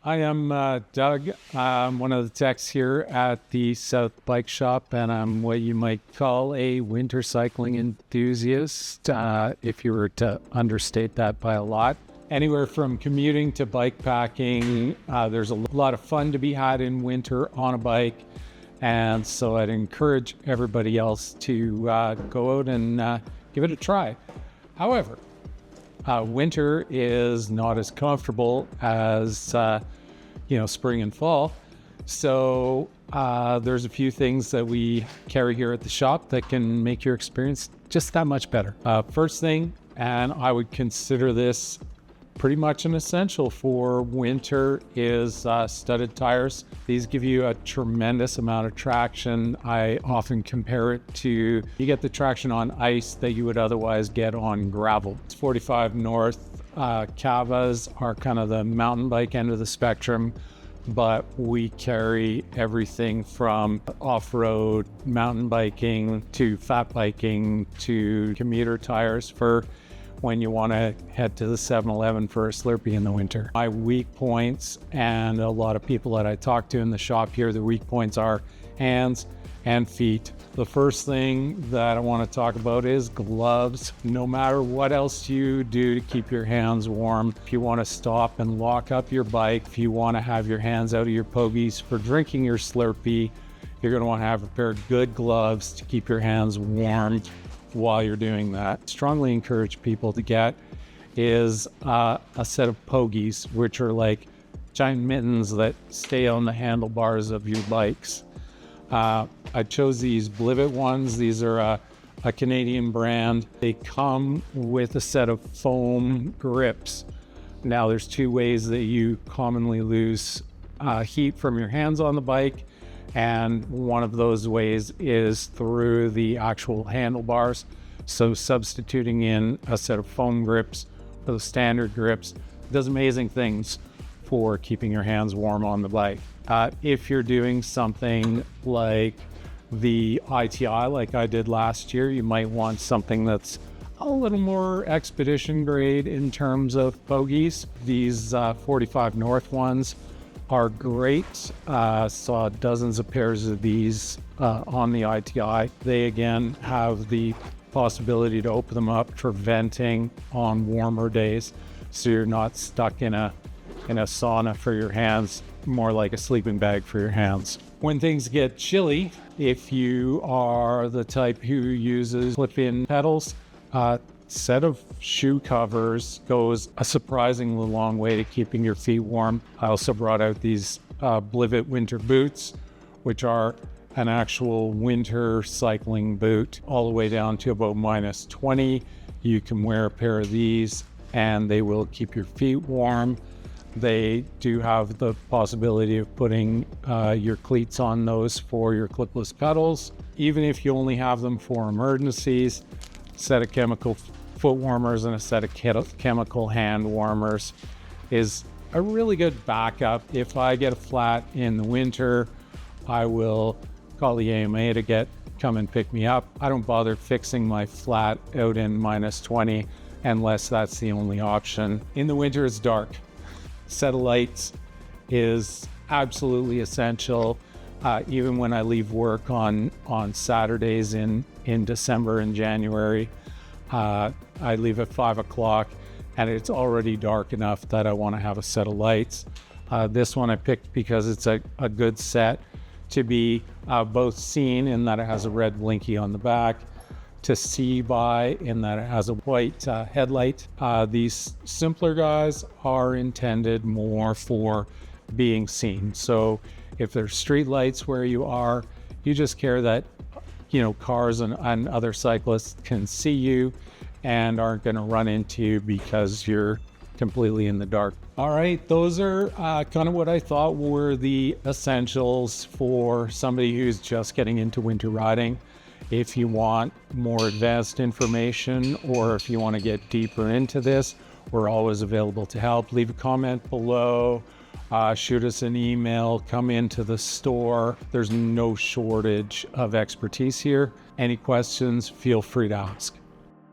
I am Doug. I'm one of the techs here at the South Bike Shop, and I'm what you might call a winter cycling enthusiast, if you were to understate that by a lot. Anywhere from commuting to bike packing, there's a lot of fun to be had in winter on a bike, and so I'd encourage everybody else to go out and give it a try. However, winter is not as comfortable as spring and fall. So there's a few things that we carry here at the shop that can make your experience just that much better. First thing, and I would consider this pretty much an essential for winter, is studded tires. These give you a tremendous amount of traction. I often compare it to, you get the traction on ice that you would otherwise get on gravel. It's 45 North. Cavas are kind of the mountain bike end of the spectrum, but we carry everything from off-road mountain biking to fat biking to commuter tires for when you want to head to the 7-Eleven for a Slurpee in the winter. My weak points, and a lot of people that I talk to in the shop here, the weak points are hands and feet. The first thing that I want to talk about is gloves. No matter what else you do to keep your hands warm, if you want to stop and lock up your bike, if you want to have your hands out of your pogies for drinking your Slurpee, you're going to want to have a pair of good gloves to keep your hands warm while you're doing that. Strongly encourage people to get is a set of pogies, which are like giant mittens that stay on the handlebars of your bikes. I chose these Blivet ones. These are a Canadian brand. They come with a set of foam grips. Now there's two ways that you commonly lose heat from your hands on the bike, and one of those ways is through the actual handlebars. So substituting in a set of foam grips for the standard grips does amazing things for keeping your hands warm on the bike. If you're doing something like the ITI like I did last year, you might want something that's a little more expedition grade in terms of pogies. These 45 North ones are great. Saw dozens of pairs of these on the ITI. They again have the possibility to open them up for venting on warmer days, so you're not stuck in a sauna for your hands, more like a sleeping bag for your hands. When things get chilly, if you are the type who uses flip-in pedals, set of shoe covers goes a surprisingly long way to keeping your feet warm. I also brought out these Blivet winter boots, which are an actual winter cycling boot, all the way down to about -20. You can wear a pair of these and they will keep your feet warm. They do have the possibility of putting your cleats on those for your clipless pedals. Even if you only have them for emergencies, a set of chemical foot warmers and a set of chemical hand warmers is a really good backup. If I get a flat in the winter, I will call the AMA to come and pick me up. I don't bother fixing my flat out in -20 unless that's the only option. In the winter, it's dark. Set of lights is absolutely essential. Even when I leave work on Saturdays in December and January, I leave at 5 o'clock and it's already dark enough that I want to have a set of lights. This one I picked because it's a good set to be both seen in that it has a red blinky on the back, to see by in that it has a white headlight. These simpler guys are intended more for being seen. So if there's street lights where you are, you just care that cars and other cyclists can see you and aren't going to run into you because you're completely in the dark. All right, those are kind of what I thought were the essentials for somebody who's just getting into winter riding. If you want more advanced information, or if you want to get deeper into this, we're always available to help. Leave a comment below, shoot us an email, come into the store. There's no shortage of expertise here. Any questions, feel free to ask.